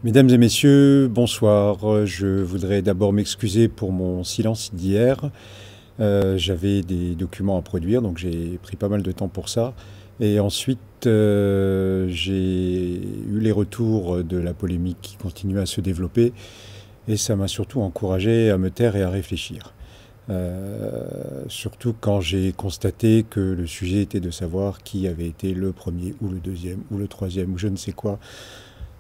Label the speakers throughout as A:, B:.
A: Mesdames et messieurs, bonsoir. Je voudrais d'abord m'excuser pour mon silence d'hier. J'avais des documents à produire, donc j'ai pris pas mal de temps pour ça. Et ensuite, j'ai eu les retours de la polémique qui continue à se développer. Et ça m'a surtout encouragé à me taire et à réfléchir. Surtout quand j'ai constaté que le sujet était de savoir qui avait été le premier ou le deuxième ou le troisième ou je ne sais quoi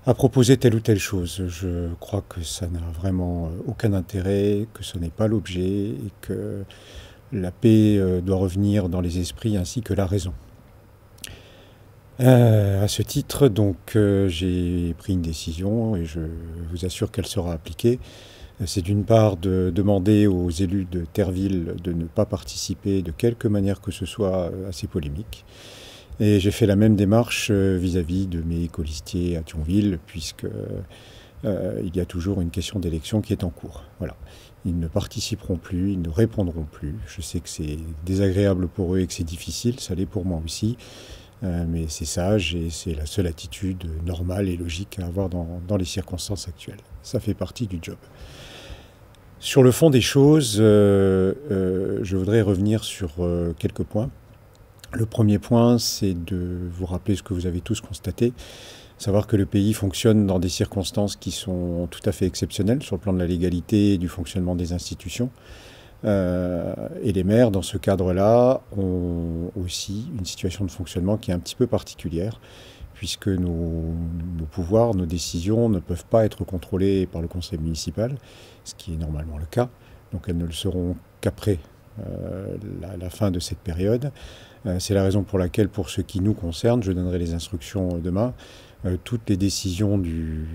A: à proposer telle ou telle chose. Je crois que ça n'a vraiment aucun intérêt, que ce n'est pas l'objet et que la paix doit revenir dans les esprits ainsi que la raison. À ce titre, donc, j'ai pris une décision et je vous assure qu'elle sera appliquée. C'est d'une part de demander aux élus de Terreville de ne pas participer de quelque manière que ce soit à ces polémiques. Et j'ai fait la même démarche vis-à-vis de mes colistiers à Thionville, puisque il y a toujours une question d'élection qui est en cours. Voilà. Ils ne participeront plus, ils ne répondront plus. Je sais que c'est désagréable pour eux et que c'est difficile, ça l'est pour moi aussi. Mais c'est sage et c'est la seule attitude normale et logique à avoir dans les circonstances actuelles. Ça fait partie du job. Sur le fond des choses, je voudrais revenir sur quelques points. Le premier point, c'est de vous rappeler ce que vous avez tous constaté, savoir que le pays fonctionne dans des circonstances qui sont tout à fait exceptionnelles sur le plan de la légalité et du fonctionnement des institutions. Et les maires, dans ce cadre-là, ont aussi une situation de fonctionnement qui est un petit peu particulière, puisque nos pouvoirs, nos décisions ne peuvent pas être contrôlées par le conseil municipal, ce qui est normalement le cas. Donc elles ne le seront qu'après la fin de cette période. C'est la raison pour laquelle, pour ce qui nous concerne, je donnerai les instructions demain. Toutes les décisions du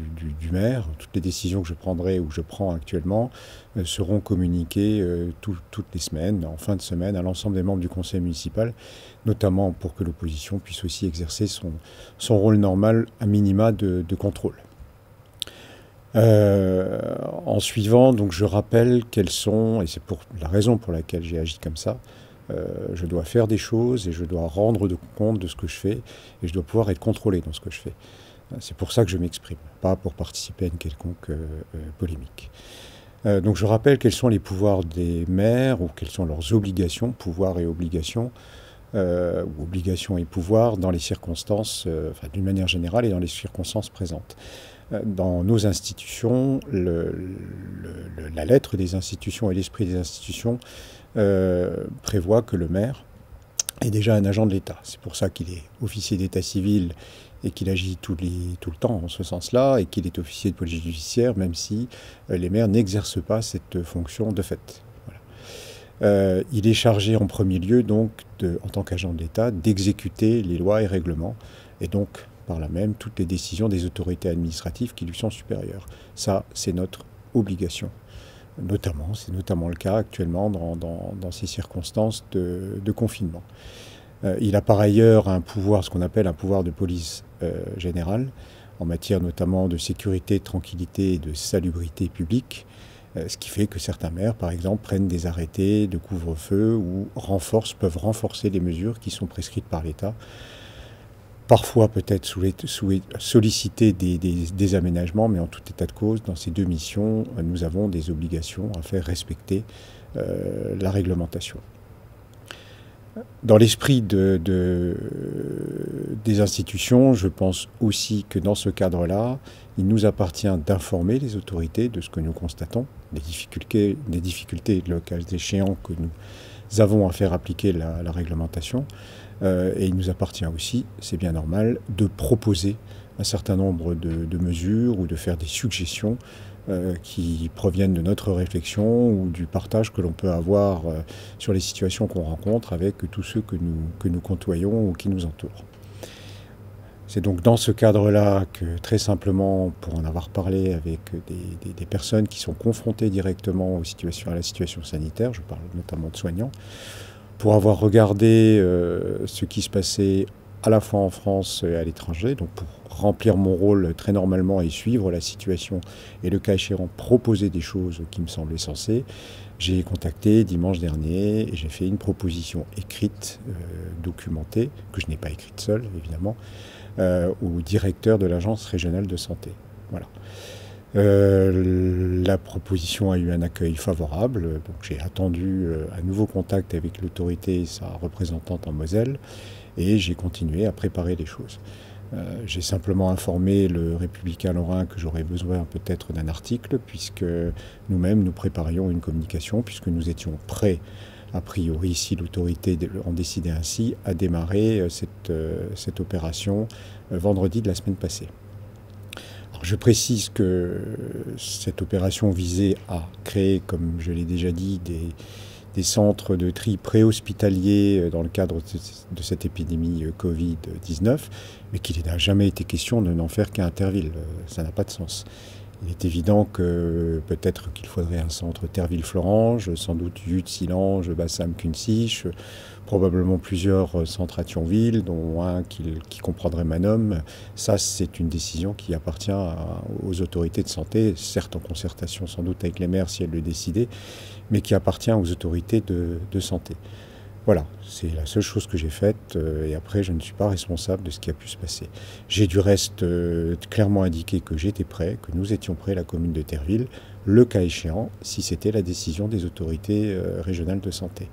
A: maire, toutes les décisions que je prendrai ou je prends actuellement seront communiquées toutes les semaines, en fin de semaine, à l'ensemble des membres du conseil municipal, notamment pour que l'opposition puisse aussi exercer son rôle normal, à minima de contrôle. En suivant, donc, je rappelle quelles sont, et c'est pour la raison pour laquelle j'ai agi comme ça, je dois faire des choses et je dois rendre compte de ce que je fais et je dois pouvoir être contrôlé dans ce que je fais. C'est pour ça que je m'exprime, pas pour participer à une quelconque polémique. Donc je rappelle quels sont les pouvoirs des maires ou quelles sont leurs obligations, pouvoirs et obligations, ou obligations et pouvoirs dans les circonstances, enfin, d'une manière générale et dans les circonstances présentes. Dans nos institutions, la lettre des institutions et l'esprit des institutions prévoit que le maire est déjà un agent de l'État. C'est pour ça qu'il est officier d'état civil et qu'il agit tout le temps en ce sens-là, et qu'il est officier de police judiciaire, même si les maires n'exercent pas cette fonction de fait. Voilà. Il est chargé en premier lieu, donc, en tant qu'agent de l'État, d'exécuter les lois et règlements, et donc, par là même, toutes les décisions des autorités administratives qui lui sont supérieures. Ça, c'est notre obligation. C'est notamment le cas actuellement dans ces circonstances de confinement. Il a par ailleurs un pouvoir, ce qu'on appelle un pouvoir de police générale, en matière notamment de sécurité, de tranquillité et de salubrité publique, ce qui fait que certains maires, par exemple, prennent des arrêtés de couvre-feu ou peuvent renforcer les mesures qui sont prescrites par l'État. Parfois peut-être solliciter des aménagements, mais en tout état de cause, dans ces deux missions, nous avons des obligations à faire respecter la réglementation. Dans l'esprit des institutions, je pense aussi que dans ce cadre-là, il nous appartient d'informer les autorités de ce que nous constatons, des difficultés le cas échéant que nous avons à faire appliquer la réglementation. Et il nous appartient aussi, c'est bien normal, de proposer un certain nombre de mesures ou de faire des suggestions qui proviennent de notre réflexion ou du partage que l'on peut avoir sur les situations qu'on rencontre avec tous ceux que nous côtoyons ou qui nous entourent. C'est donc dans ce cadre-là que, très simplement, pour en avoir parlé avec des personnes qui sont confrontées directement à la situation sanitaire, je parle notamment de soignants, pour avoir regardé ce qui se passait à la fois en France et à l'étranger, donc pour remplir mon rôle très normalement et suivre la situation et le cas échéant proposer des choses qui me semblaient sensées, j'ai contacté dimanche dernier et j'ai fait une proposition écrite, documentée, que je n'ai pas écrite seule évidemment, au directeur de l'Agence régionale de santé. Voilà. La proposition a eu un accueil favorable, donc j'ai attendu un nouveau contact avec l'autorité et sa représentante en Moselle, et j'ai continué à préparer les choses. J'ai simplement informé le Républicain Lorrain que j'aurais besoin peut-être d'un article, puisque nous-mêmes nous préparions une communication, puisque nous étions prêts, a priori, si l'autorité en décidait ainsi, à démarrer cette opération vendredi de la semaine passée. Alors, je précise que cette opération visait à créer, comme je l'ai déjà dit, des centres de tri préhospitaliers dans le cadre de cette épidémie Covid-19, mais qu'il n'a jamais été question de n'en faire qu'à Interville. Ça n'a pas de sens. Il est évident que peut-être qu'il faudrait un centre Terville-Florange, sans doute Jut-Silange, Bassam-Cunsich, probablement plusieurs centres à Thionville, dont un qui comprendrait Manom. Ça, c'est une décision qui appartient aux autorités de santé, certes en concertation sans doute avec les maires si elles le décidaient, mais qui appartient aux autorités de santé. Voilà, c'est la seule chose que j'ai faite et après je ne suis pas responsable de ce qui a pu se passer. J'ai du reste clairement indiqué que j'étais prêt, que nous étions prêts, la commune de Terville, le cas échéant, si c'était la décision des autorités régionales de santé.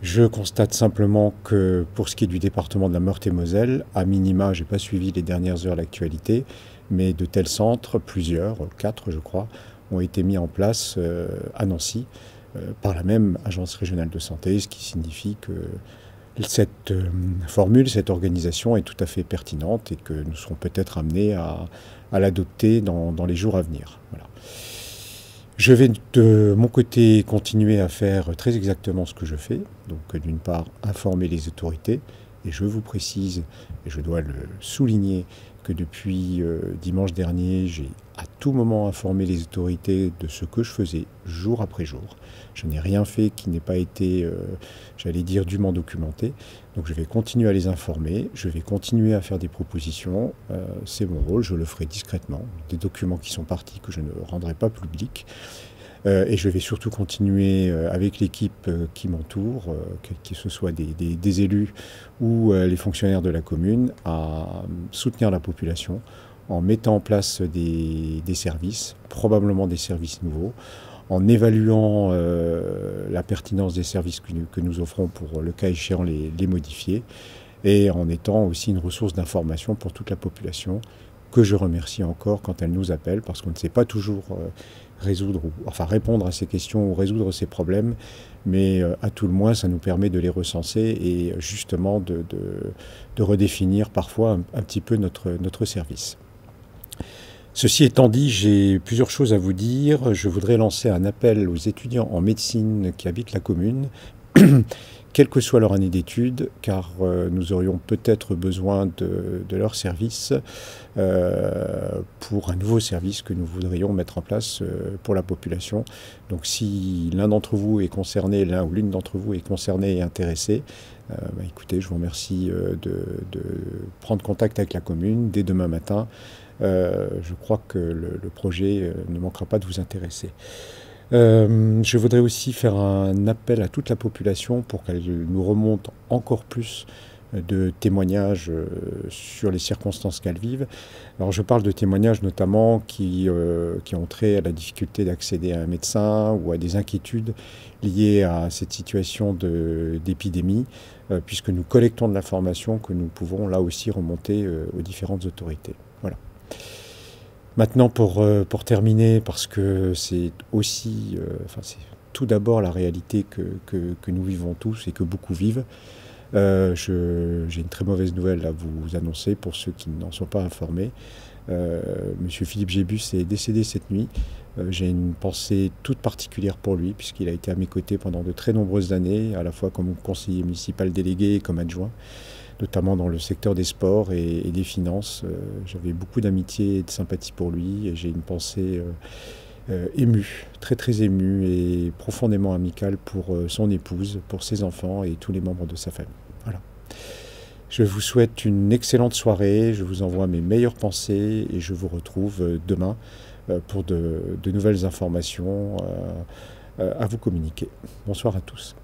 A: Je constate simplement que pour ce qui est du département de la Meurthe-et-Moselle, à minima, je n'ai pas suivi les dernières heures l'actualité, mais de tels centres, plusieurs, 4 je crois, ont été mis en place à Nancy, par la même agence régionale de santé, ce qui signifie que cette formule, cette organisation est tout à fait pertinente et que nous serons peut-être amenés à l'adopter dans les jours à venir. Voilà. Je vais de mon côté continuer à faire très exactement ce que je fais, donc d'une part informer les autorités, et je vous précise, et je dois le souligner, que depuis dimanche dernier, j'ai à tout moment informé les autorités de ce que je faisais jour après jour. Je n'ai rien fait qui n'ait pas été, j'allais dire, dûment documenté. Donc je vais continuer à les informer, je vais continuer à faire des propositions. C'est mon rôle, je le ferai discrètement. Des documents qui sont partis que je ne rendrai pas publics. Et je vais surtout continuer avec l'équipe qui m'entoure, que ce soit des élus ou les fonctionnaires de la commune, à soutenir la population en mettant en place des services, probablement des services nouveaux, en évaluant la pertinence des services que nous offrons pour, le cas échéant, les modifier, et en étant aussi une ressource d'information pour toute la population, que je remercie encore quand elle nous appelle, parce qu'on ne sait pas toujours répondre à ces questions ou résoudre ces problèmes, mais à tout le moins, ça nous permet de les recenser et justement de redéfinir parfois un petit peu notre service. Ceci étant dit, j'ai plusieurs choses à vous dire. Je voudrais lancer un appel aux étudiants en médecine qui habitent la commune, quelle que soit leur année d'études, car nous aurions peut-être besoin de leur service pour un nouveau service que nous voudrions mettre en place pour la population. Donc si l'un d'entre vous est concerné, l'un ou l'une d'entre vous est concernée et intéressée, écoutez, je vous remercie de prendre contact avec la commune dès demain matin. Je crois que le projet ne manquera pas de vous intéresser. Je voudrais aussi faire un appel à toute la population pour qu'elle nous remonte encore plus de témoignages sur les circonstances qu'elles vivent. Alors je parle de témoignages notamment qui ont trait à la difficulté d'accéder à un médecin ou à des inquiétudes liées à cette situation d'épidémie, puisque nous collectons de l'information que nous pouvons là aussi remonter aux différentes autorités. Voilà. Maintenant, pour terminer, parce que c'est aussi, c'est tout d'abord la réalité que nous vivons tous et que beaucoup vivent, j'ai une très mauvaise nouvelle à vous annoncer pour ceux qui n'en sont pas informés. Monsieur Philippe Gébus est décédé cette nuit. J'ai une pensée toute particulière pour lui, puisqu'il a été à mes côtés pendant de très nombreuses années, à la fois comme conseiller municipal délégué et comme adjoint, notamment dans le secteur des sports et des finances. J'avais beaucoup d'amitié et de sympathie pour lui, et j'ai une pensée émue, très très émue et profondément amicale pour son épouse, pour ses enfants et tous les membres de sa famille. Voilà. Je vous souhaite une excellente soirée, je vous envoie mes meilleures pensées et je vous retrouve demain pour de nouvelles informations à vous communiquer. Bonsoir à tous.